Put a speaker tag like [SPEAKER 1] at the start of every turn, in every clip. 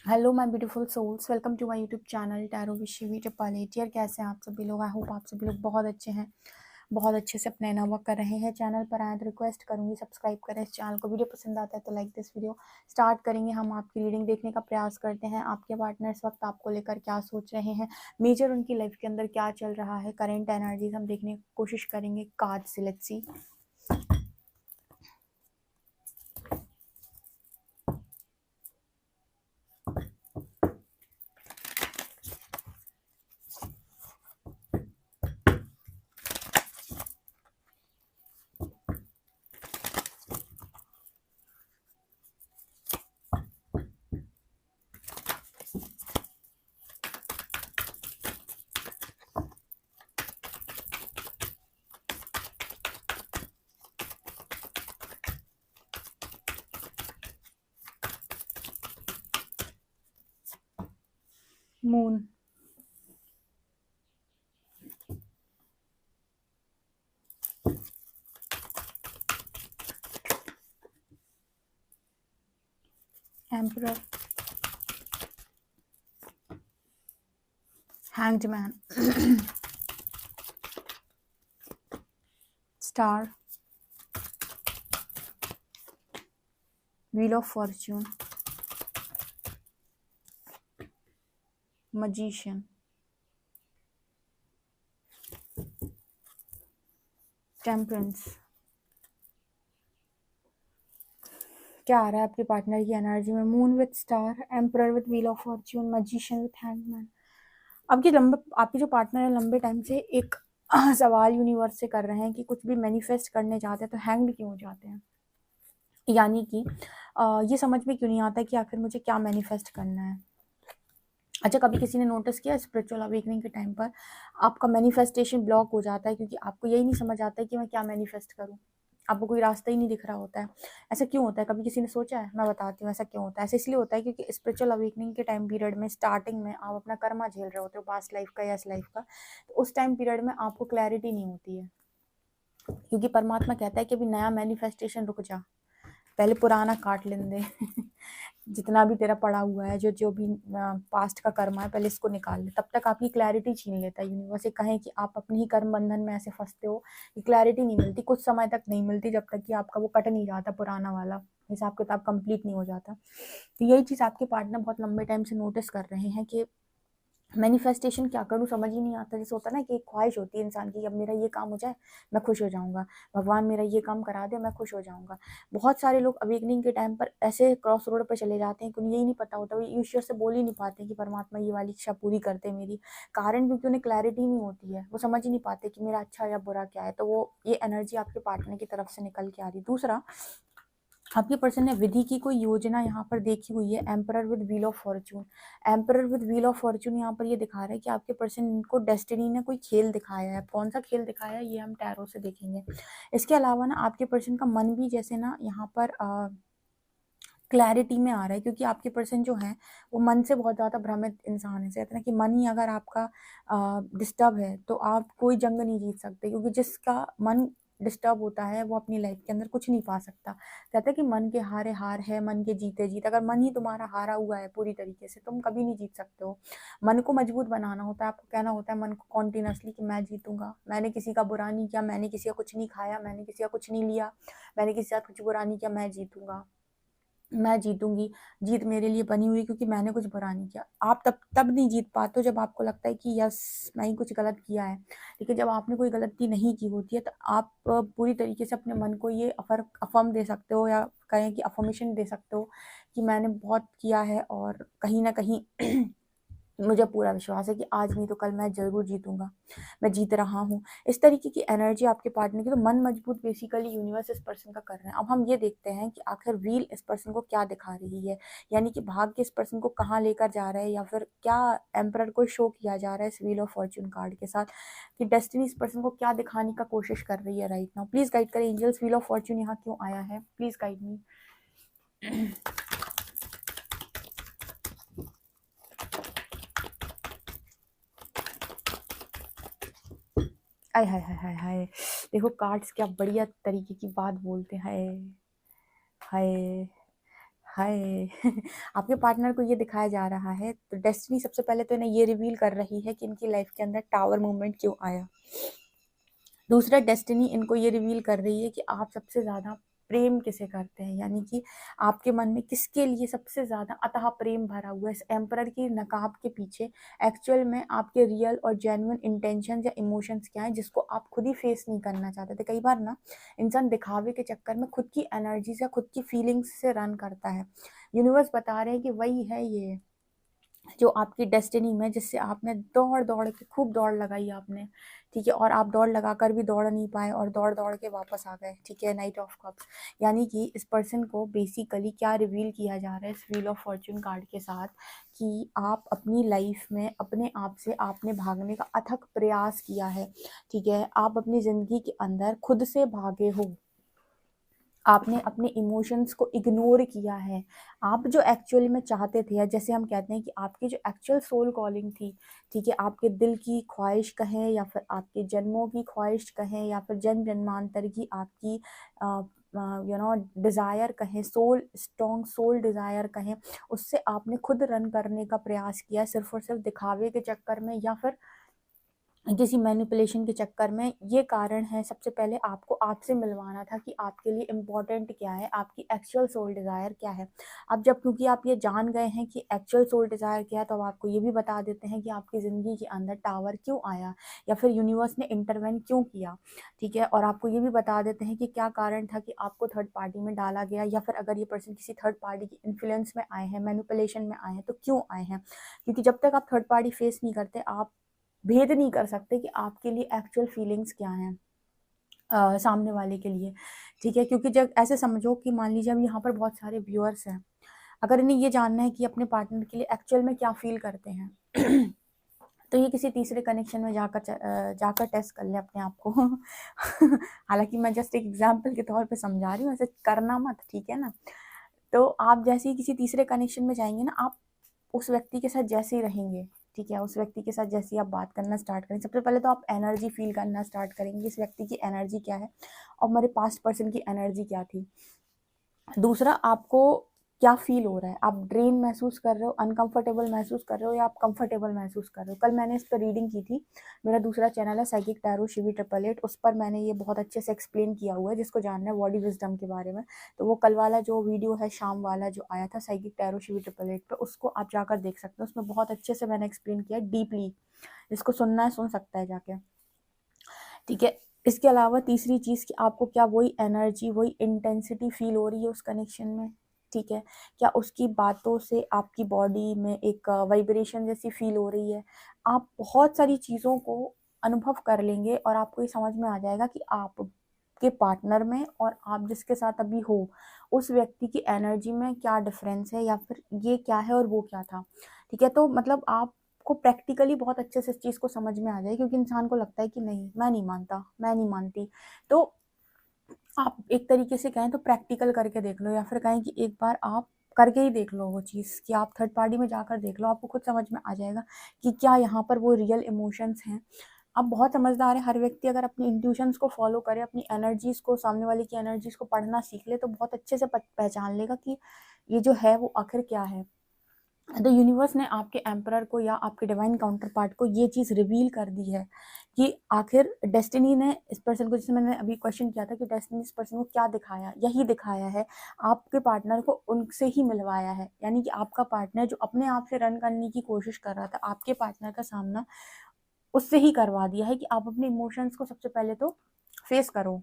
[SPEAKER 1] Hello my beautiful souls, welcome to my YouTube channel tarot with Shivi triple 8। कैसे हैं आप सभी लोग? आई होप आप सभी लोग बहुत अच्छे हैं, बहुत अच्छे से अपना वर्क कर रहे हैं। चैनल पर आए तो रिक्वेस्ट करूंगी सब्सक्राइब करें इस चैनल को। वीडियो पसंद आता है तो लाइक दिस वीडियो। स्टार्ट करेंगे, हम आपकी रीडिंग देखने का प्रयास करते हैं। आपके पार्टनर इस वक्त आपको लेकर क्या सोच रहे हैं, मेजर उनकी लाइफ के अंदर क्या चल रहा है, करेंट एनर्जीज हम देखने की कोशिश करेंगे कार्ड से। Let's see. Moon, emperor, hanged man, star, wheel of Fortune, magician, temperance. क्या आ रहा है आपके पार्टनर की एनर्जी में? Moon with star, emperor with wheel of Fortune, magician with hangman. आपके जो पार्टनर है लंबे टाइम से एक सवाल यूनिवर्स से कर रहे हैं कि कुछ भी मैनिफेस्ट करने जाते हैं तो हैंग्ड क्यों हो जाते हैं। यानी कि ये समझ में क्यों नहीं आता कि आखिर मुझे क्या मैनिफेस्ट करना है। अच्छा, कभी किसी ने नोटिस किया स्पिरिचुअल अवेकनिंग के टाइम पर आपका मैनिफेस्टेशन ब्लॉक हो जाता है क्योंकि आपको यही नहीं समझ आता है कि मैं क्या मैनिफेस्ट करूं। आपको कोई रास्ता ही नहीं दिख रहा होता है। ऐसा क्यों होता है? कभी किसी ने सोचा है? मैं बताती हूँ ऐसा क्यों होता है। ऐसा इसलिए होता है क्योंकि स्पिरिचुअल अवेकनिंग के टाइम पीरियड में स्टार्टिंग में आप अपना कर्मा झेल रहे होते हो, पास्ट लाइफ का या इस लाइफ का। तो उस टाइम पीरियड में आपको क्लैरिटी नहीं होती है, क्योंकि परमात्मा कहता है कि अभी नया मैनिफेस्टेशन रुक जा, पहले पुराना काट लेने दे जितना भी तेरा पड़ा हुआ है, जो जो भी पास्ट का कर्म है, पहले इसको निकाल ले। तब तक आपकी क्लैरिटी छीन लेता है यूनिवर्स। ये कहें कि आप अपने ही कर्म बंधन में ऐसे फंसते हो कि क्लैरिटी नहीं मिलती, कुछ समय तक नहीं मिलती, जब तक कि आपका वो कट नहीं जाता, पुराना वाला हिसाब किताब कंप्लीट नहीं हो जाता। तो यही चीज़ आपके पार्टनर बहुत लंबे टाइम से नोटिस कर रहे हैं कि मैनिफेस्टेशन क्या करूँ समझ ही नहीं आता। जैसे होता है ना कि एक ख्वाहिश होती है इंसान की, अब मेरा ये काम हो जाए मैं खुश हो जाऊंगा, भगवान मेरा ये काम करा दे मैं खुश हो जाऊंगा। बहुत सारे लोग अवेकनिंग के टाइम पर ऐसे क्रॉस रोड पर चले जाते हैं कि उन्हें यही नहीं पता होता, वो ईश्वर से बोल ही नहीं पाते कि परमात्मा ये वाली इच्छा पूरी करते मेरी। कारण क्योंकि उन्हें क्लैरिटी नहीं होती है, वो समझ ही नहीं पाते कि मेरा अच्छा या बुरा क्या है। तो वो ये एनर्जी आपके पार्टनर की तरफ से निकल के आ रही। दूसरा, आपके पर्सन ने विधि की कोई योजना यहाँ पर देखी हुई है। Emperor with wheel of Fortune, emperor with wheel of Fortune यहाँ पर ये दिखा रहा है कि आपके पर्सन को डेस्टिनी ने कोई खेल दिखाया है। कौन सा खेल दिखाया है ये हम टैरो से देखेंगे। इसके अलावा ना आपके पर्सन का मन भी जैसे ना यहाँ पर क्लैरिटी में आ रहा है, क्योंकि आपके पर्सन जो है वो मन से बहुत ज़्यादा भ्रमित इंसान है। कहते हैं कि मन ही अगर आपका डिस्टर्ब है तो आप कोई जंग नहीं जीत सकते, क्योंकि जिसका मन डिस्टर्ब होता है वो अपनी लाइफ के अंदर कुछ नहीं पा सकता। कहते हैं कि मन के हारे हार है, मन के जीते जीत। अगर मन ही तुम्हारा हारा हुआ है पूरी तरीके से, तुम कभी नहीं जीत सकते हो। मन को मजबूत बनाना होता है। आपको कहना होता है मन को कॉन्टिन्यूसली कि मैं जीतूंगा, मैंने किसी का बुरा नहीं किया, मैंने किसी का कुछ नहीं खाया, मैंने किसी का कुछ नहीं लिया, मैंने किसी का कुछ बुरा नहीं किया, मैं जीतूंगा, मैं जीतूंगी, जीत मेरे लिए बनी हुई, क्योंकि मैंने कुछ बुरा नहीं किया। आप तब नहीं जीत पाते हो जब आपको लगता है कि यस मैं ही कुछ गलत किया है। लेकिन जब आपने कोई गलती नहीं की होती है तो आप पूरी तरीके से अपने मन को ये अफर्म दे सकते हो, या कहें कि अफर्मेशन दे सकते हो कि मैंने बहुत किया है और कहीं ना कहीं मुझे पूरा विश्वास है कि आज नहीं तो कल मैं जरूर जीतूंगा, मैं जीत रहा हूँ। इस तरीके की एनर्जी आपके पार्टनर की। तो मन मजबूत बेसिकली यूनिवर्स इस पर्सन का कर रहे हैं। अब हम ये देखते हैं कि आखिर व्हील इस पर्सन को क्या दिखा रही है, यानी कि भाग्य इस पर्सन को कहाँ लेकर जा रहा है, या फिर क्या एम्परर को शो किया जा रहा है इस व्हील ऑफ फॉर्चून कार्ड के साथ, कि डेस्टिनी इस पर्सन को क्या दिखाने का कोशिश कर रही है राइट नाउ। प्लीज गाइड करें एंजल्स, व्हील ऑफ फॉर्चून यहाँ क्यों आया है, प्लीज गाइड मी। आय हाय हाय हाय हाय, देखो कार्ड्स क्या बढ़िया तरीके की बात बोलते हैं। हाय हाय आपके पार्टनर को ये दिखाया जा रहा है, तो डेस्टिनी सबसे पहले तो इन्हें ये रिवील कर रही है कि इनकी लाइफ के अंदर टावर मूवमेंट क्यों आया। दूसरा, डेस्टिनी इनको ये रिवील कर रही है कि आप सबसे ज़्यादा प्रेम किसे करते हैं, यानी कि आपके मन में किसके लिए सबसे ज़्यादा अथाह प्रेम भरा हुआ है। इस एम्परर की नकाब के पीछे एक्चुअल में आपके रियल और जेन्युइन इंटेंशन या इमोशंस क्या है, जिसको आप खुद ही फेस नहीं करना चाहते थे। कई बार ना इंसान दिखावे के चक्कर में खुद की एनर्जी से, खुद की फीलिंग्स से रन करता है। यूनिवर्स बता रहे हैं कि वही है ये जो आपकी डेस्टिनी में, जिससे आपने दौड़ दौड़ के खूब दौड़ लगाई आपने, ठीक है, और आप दौड़ लगाकर भी दौड़ नहीं पाए और दौड़ दौड़ के वापस आ गए, ठीक है। नाइट ऑफ कप्स, यानी कि इस पर्सन को बेसिकली क्या रिवील किया जा रहा है इस व्हील ऑफ फॉर्च्यून कार्ड के साथ, कि आप अपनी लाइफ में अपने आप से आपने भागने का अथक प्रयास किया है, ठीक है। आप अपनी ज़िंदगी के अंदर खुद से भागे हो, आपने अपने इमोशंस को इग्नोर किया है। आप जो एक्चुअली में चाहते थे, या जैसे हम कहते हैं कि आपकी जो एक्चुअल सोल कॉलिंग थी, ठीक है, आपके दिल की ख्वाहिश कहें या फिर आपके जन्मों की ख्वाहिश कहें या फिर जन्म जन्मांतर की आपकी डिज़ायर कहें, सोल स्ट्रॉन्ग सोल डिज़ायर कहें, उससे आपने खुद रन करने का प्रयास किया सिर्फ और सिर्फ दिखावे के चक्कर में या फिर किसी मैनिपुलेशन के चक्कर में। ये कारण है सबसे पहले आपको आपसे मिलवाना था कि आपके लिए इम्पोर्टेंट क्या है, आपकी एक्चुअल सोल डिज़ायर क्या है। अब जब क्योंकि आप ये जान गए हैं कि एक्चुअल सोल डिज़ायर क्या है, तो अब आपको ये भी बता देते हैं कि आपकी ज़िंदगी के अंदर टावर क्यों आया या फिर यूनिवर्स ने इंटरवेन क्यों किया, ठीक है। और आपको ये भी बता देते हैं कि क्या कारण था कि आपको थर्ड पार्टी में डाला गया, या फिर अगर ये पर्सन किसी थर्ड पार्टी की इन्फ्लुएंस में आए हैं, मैनिपुलेशन में आए हैं, तो क्यों आए हैं। क्योंकि जब तक आप थर्ड पार्टी फेस नहीं करते, आप भेद नहीं कर सकते कि आपके लिए एक्चुअल फीलिंग्स क्या हैं सामने वाले के लिए, ठीक है। क्योंकि जब ऐसे समझो कि मान लीजिए अब यहाँ पर बहुत सारे व्यूअर्स हैं, अगर इन्हें ये जानना है कि अपने पार्टनर के लिए एक्चुअल में क्या फील करते हैं तो ये किसी तीसरे कनेक्शन में जाकर टेस्ट कर ले अपने आप को हालांकि मैं जस्ट एक एग्जांपल के तौर पे समझा रही हूँ, ऐसे करना मत, ठीक है ना। तो आप जैसे ही किसी तीसरे कनेक्शन में जाएंगे ना, आप उस व्यक्ति के साथ जैसे ही रहेंगे, ठीक है, उस व्यक्ति के साथ जैसे ही आप बात करना स्टार्ट करें, सबसे पहले तो आप एनर्जी फील करना स्टार्ट करेंगे, इस व्यक्ति की एनर्जी क्या है और हमारे पास्ट पर्सन की एनर्जी क्या थी। दूसरा, आपको क्या फील हो रहा है, आप ड्रेन महसूस कर रहे हो, अनकंफर्टेबल महसूस कर रहे हो, या आप कंफर्टेबल महसूस कर रहे हो। कल मैंने इस पर रीडिंग की थी, मेरा दूसरा चैनल है साइकिक टैरो शिवी 888, उस पर मैंने ये बहुत अच्छे से एक्सप्लेन किया हुआ है, जिसको जानना है बॉडी विजडम के बारे में, तो वो कल वाला जो वीडियो है, शाम वाला जो आया था साइकिक टैरो शिवी 888 पे, उसको आप जाकर देख सकते हो। उसमें बहुत अच्छे से मैंने एक्सप्लेन किया डीपली, जिसको सुनना है सुन सकता है जाके, ठीक है। इसके अलावा तीसरी चीज़ कि आपको क्या वही एनर्जी, वही इंटेंसिटी फील हो रही है उस कनेक्शन में, ठीक है। क्या उसकी बातों से आपकी बॉडी में एक वाइब्रेशन जैसी फील हो रही है। आप बहुत सारी चीज़ों को अनुभव कर लेंगे और आपको ये समझ में आ जाएगा कि आप के पार्टनर में और आप जिसके साथ अभी हो, उस व्यक्ति की एनर्जी में क्या डिफरेंस है, या फिर ये क्या है और वो क्या था, ठीक है। तो मतलब आप को प्रैक्टिकली बहुत अच्छे से इस चीज़ को समझ में आ जाए, क्योंकि इंसान को लगता है कि नहीं, मैं नहीं मानता, मैं नहीं मानती। तो आप एक तरीके से कहें तो प्रैक्टिकल करके देख लो, या फिर कहें कि एक बार आप करके ही देख लो वो चीज़, कि आप थर्ड पार्टी में जाकर देख लो, आपको खुद समझ में आ जाएगा कि क्या यहाँ पर वो रियल इमोशंस हैं। आप बहुत समझदार है, हर व्यक्ति अगर अपनी इंट्यूशंस को फॉलो करे, अपनी एनर्जीज को, सामने वाले की एनर्जीज को पढ़ना सीख ले, तो बहुत अच्छे से पहचान लेगा कि ये जो है वो आखिर क्या है। तो यूनिवर्स ने आपके एम्परर को या आपके डिवाइन काउंटर पार्ट को ये चीज़ रिवील कर दी है कि आखिर डेस्टिनी ने इस पर्सन को, जैसे मैंने अभी क्वेश्चन किया था कि डेस्टिनी इस पर्सन को क्या दिखाया, यही दिखाया है, आपके पार्टनर को उनसे ही मिलवाया है। यानी कि आपका पार्टनर जो अपने आप से रन करने की कोशिश कर रहा था, आपके पार्टनर का सामना उससे ही करवा दिया है कि आप अपने इमोशंस को सबसे पहले तो फेस करो,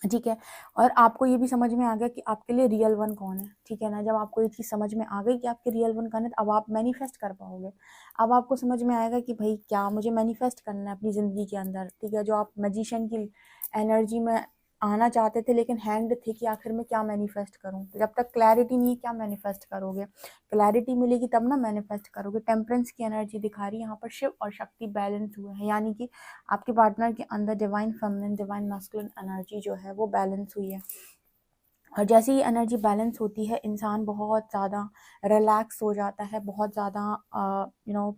[SPEAKER 1] ठीक है। और आपको ये भी समझ में आ गया कि आपके लिए रियल वन कौन है, ठीक है ना। जब आपको ये चीज़ समझ में आ गई कि आपके रियल वन कौन है, तो अब आप मैनिफेस्ट कर पाओगे। अब आपको समझ में आएगा कि भाई क्या मुझे मैनिफेस्ट करना है अपनी ज़िंदगी के अंदर, ठीक है। जो आप मैजिशियन की एनर्जी में आना चाहते थे, लेकिन हैंड थे कि आखिर में क्या मैनिफेस्ट करूं, तो जब तक क्लैरिटी नहीं है क्या मैनिफेस्ट करोगे। क्लैरिटी मिलेगी तब ना मैनिफेस्ट करोगे। टेम्परेंस की एनर्जी दिखा रही है यहाँ पर, शिव और शक्ति बैलेंस हुए हैं, यानी कि आपके पार्टनर के अंदर divine feminine, divine masculine energy जो है वो बैलेंस हुई है। और जैसे ही एनर्जी बैलेंस होती है, इंसान बहुत ज़्यादा रिलैक्स हो जाता है, बहुत ज़्यादा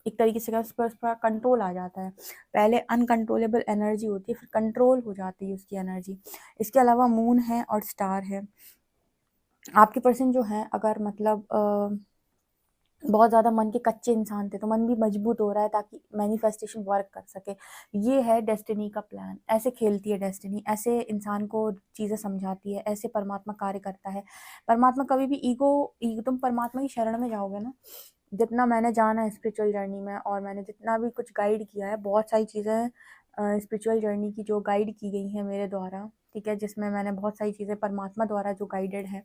[SPEAKER 1] एक तरीके से उस पर कंट्रोल आ जाता है। पहले अनकंट्रोलेबल एनर्जी होती है, फिर कंट्रोल हो जाती है उसकी एनर्जी। इसके अलावा मून है और स्टार है, आपके पर्सन जो है, अगर मतलब बहुत ज़्यादा मन के कच्चे इंसान थे, तो मन भी मजबूत हो रहा है ताकि मैनिफेस्टेशन वर्क कर सके। ये है डेस्टिनी का प्लान। ऐसे खेलती है डेस्टिनी, ऐसे इंसान को चीज़ें समझाती है, ऐसे परमात्मा कार्य करता है। परमात्मा कभी भी तुम परमात्मा की शरण में जाओगे ना, जितना मैंने जाना है स्पिरिचुअल जर्नी में, और मैंने जितना भी कुछ गाइड किया है, बहुत सारी चीज़ें स्पिरिचुअल जर्नी की जो गाइड की गई हैं मेरे द्वारा, ठीक है, जिसमें मैंने बहुत सारी चीज़ें परमात्मा द्वारा जो गाइडेड है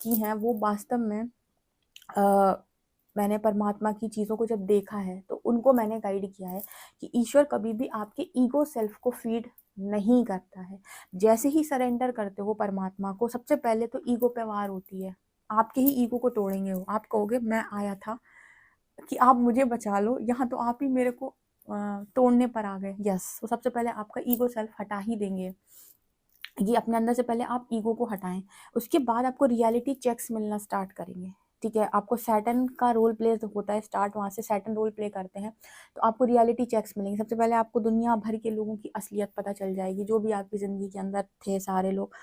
[SPEAKER 1] की हैं, वो वास्तव में मैंने परमात्मा की चीज़ों को जब देखा है, तो उनको मैंने गाइड किया है कि ईश्वर कभी भी आपके ईगो सेल्फ को फीड नहीं करता है। जैसे ही सरेंडर करते हो परमात्मा को, सबसे पहले तो ईगो पे वार होती है। आपके ही ईगो को तोड़ेंगे वो। आप कहोगे मैं आया था कि आप मुझे बचा लो, यहाँ तो आप ही मेरे को तोड़ने पर आ गए। यस, वो सबसे पहले आपका ईगो सेल्फ हटा ही देंगे। ये अपने अंदर से पहले आप ईगो को हटाएं, उसके बाद आपको रियलिटी चेक्स मिलना स्टार्ट करेंगे। ठीक है, आपको सैटर्न का रोल प्ले होता है स्टार्ट, वहाँ से सैटर्न रोल प्ले करते हैं, तो आपको रियलिटी चेक्स मिलेंगे। सबसे पहले आपको दुनिया भर के लोगों की असलियत पता चल जाएगी, जो भी आपकी ज़िंदगी के अंदर थे सारे लोग।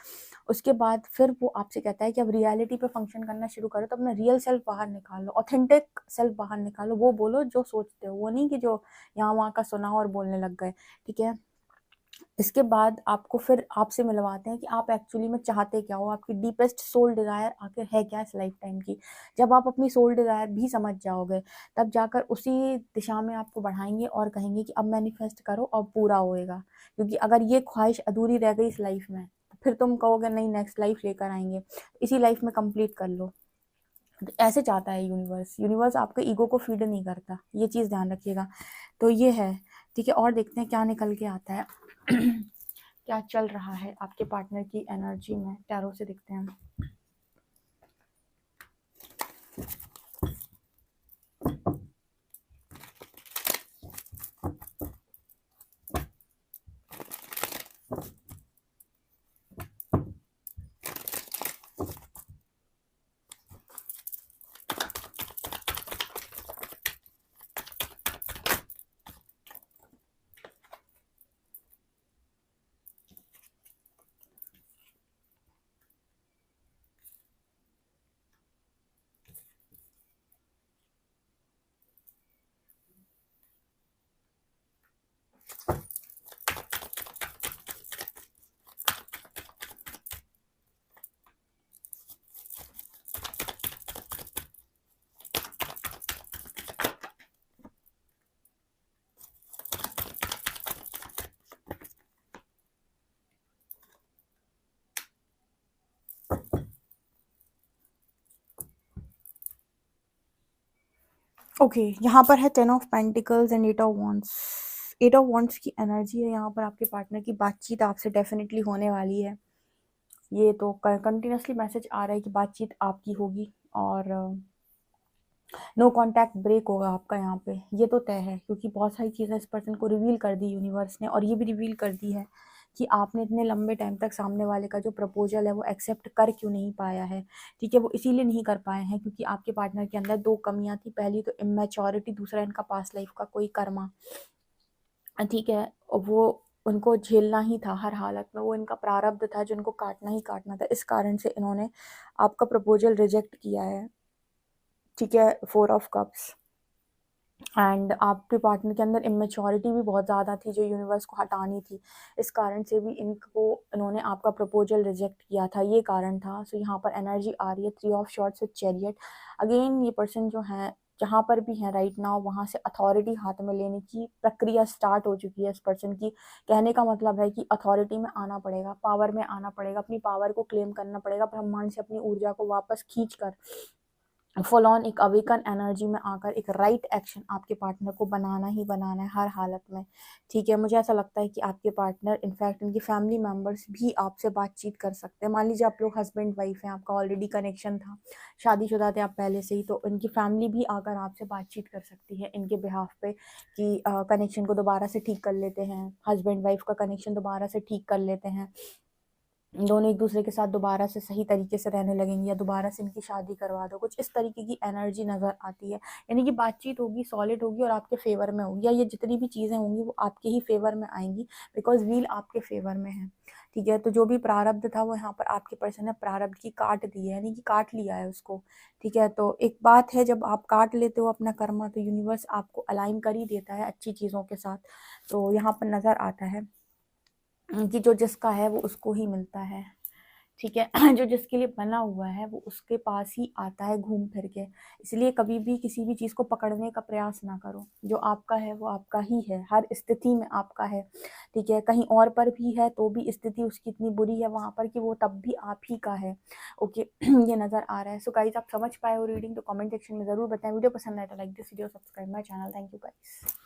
[SPEAKER 1] उसके बाद फिर वो आपसे कहता है कि अब रियलिटी पे फंक्शन करना शुरू करो, तो अपना रियल सेल्फ बाहर निकालो, ऑथेंटिक सेल्फ बाहर निकालो। वो बोलो जो सोचते हो, वो नहीं कि जो यहाँ वहाँ का सुना और बोलने लग गए। ठीक है, इसके बाद आपको फिर आपसे मिलवाते हैं कि आप एक्चुअली में चाहते क्या हो, आपकी डीपेस्ट सोल डिज़ायर आखिर है क्या इस लाइफ टाइम की। जब आप अपनी सोल डिज़ायर भी समझ जाओगे, तब जाकर उसी दिशा में आपको बढ़ाएंगे और कहेंगे कि अब मैनिफेस्ट करो, अब पूरा होएगा। क्योंकि अगर ये ख्वाहिश अधूरी रह गई इस लाइफ में, तो फिर तुम कहोगे नहीं नेक्स्ट लाइफ लेकर आएंगे, इसी लाइफ में कंप्लीट कर लो। तो ऐसे चाहता है यूनिवर्स। यूनिवर्स आपके ईगो को फीड नहीं करता, ये चीज़ ध्यान रखिएगा। तो ये है, ठीक है। और देखते हैं क्या निकल के आता है। क्या चल रहा है आपके पार्टनर की एनर्जी में, टैरो से देखते हैं। ओके, यहाँ पर है 10 of pentacles and 8 of wands. 8 of wands की एनर्जी है यहाँ पर। आपके पार्टनर की बातचीत आपसे डेफिनेटली होने वाली है। ये तो कंटिन्यूसली मैसेज आ रहा है कि बातचीत आपकी होगी, और नो कांटेक्ट ब्रेक होगा आपका यहाँ पे। ये तो तय है, क्योंकि बहुत सारी चीज़ें इस पर्सन को रिवील कर दी यूनिवर्स ने, और ये भी रिवील कर दी है कि आपने इतने लंबे टाइम तक सामने वाले का जो प्रपोजल है वो एक्सेप्ट कर क्यों नहीं पाया है। ठीक है, वो इसीलिए नहीं कर पाए हैं क्योंकि आपके पार्टनर के अंदर दो कमियां थी। पहली तो इमेच्योरिटी, दूसरा इनका पास्ट लाइफ का कोई कर्मा। ठीक है, वो उनको झेलना ही था हर हालत में, वो इनका प्रारब्ध था जो इनको काटना ही काटना था। इस कारण से इन्होंने आपका प्रपोजल रिजेक्ट किया है। ठीक है, 4 ऑफ कप्स। एंड आपके पार्टनर के अंदर इमेच्योरिटी भी बहुत ज़्यादा थी जो यूनिवर्स को हटानी थी। इस कारण से भी इन्होंने आपका प्रपोजल रिजेक्ट किया था, ये कारण था। सो यहाँ पर एनर्जी आ रही है 3 of shorts with chariot. Again ये पर्सन जो है जहाँ पर भी है राइट नाउ, वहाँ से अथॉरिटी हाथ में लेने की प्रक्रिया स्टार्ट हो चुकी है इस पर्सन की। कहने का मतलब है कि अथॉरिटी में आना पड़ेगा, पावर में आना पड़ेगा, अपनी पावर को क्लेम करना पड़ेगा, ब्रह्मांड से अपनी ऊर्जा को वापस खींच कर फुल ऑन एक अवेकन एनर्जी में आकर एक राइट एक्शन आपके पार्टनर को बनाना ही बनाना है हर हालत में। ठीक है, मुझे ऐसा लगता है कि आपके पार्टनर, इनफैक्ट इनकी फैमिली मेम्बर्स भी आपसे बातचीत कर सकते हैं। मान लीजिए आप लोग हस्बैंड वाइफ हैं, आपका ऑलरेडी कनेक्शन था, शादीशुदा थे आप पहले से ही, तो इनकी फैमिली भी आकर आपसे बातचीत कर सकती है इनके बिहाफ पे कि कनेक्शन को दोबारा से ठीक कर लेते हैं, हस्बैंड वाइफ का कनेक्शन दोबारा से ठीक कर लेते हैं, दोनों एक दूसरे के साथ दोबारा से सही तरीके से रहने लगेंगे, या दोबारा से इनकी शादी करवा दो। कुछ इस तरीके की एनर्जी नज़र आती है। यानी कि बातचीत होगी, सॉलिड होगी और आपके फेवर में होगी, या ये जितनी भी चीज़ें होंगी वो आपके ही फेवर में आएंगी, बिकॉज व्हील आपके फेवर में है। ठीक है। तो जो भी प्रारब्ध था वो यहाँ पर आपके पर्सन ने प्रारब्ध की काट दी है, यानी कि काट लिया है उसको, ठीक है। तो एक बात है, जब आप काट लेते हो अपना कर्मा तो यूनिवर्स आपको अलाइन कर ही देता है अच्छी चीज़ों के साथ। तो यहाँ पर नज़र आता है कि जो जिसका है वो उसको ही मिलता है, ठीक है। जो जिसके लिए बना हुआ है वो उसके पास ही आता है घूम फिर के। इसलिए कभी भी किसी भी चीज़ को पकड़ने का प्रयास ना करो, जो आपका है वो आपका ही है, हर स्थिति में आपका है, ठीक है। कहीं और पर भी है तो भी स्थिति उसकी इतनी बुरी है वहाँ पर कि वो तब भी आप ही का है, ओके। ये नज़र आ रहा है। सो गाइज, आप समझ पाए हो रीडिंग तो कमेंट सेक्शन में ज़रूर बताएं। वीडियो पसंद आए तो like this video, subscribe my channel. Thank you guys.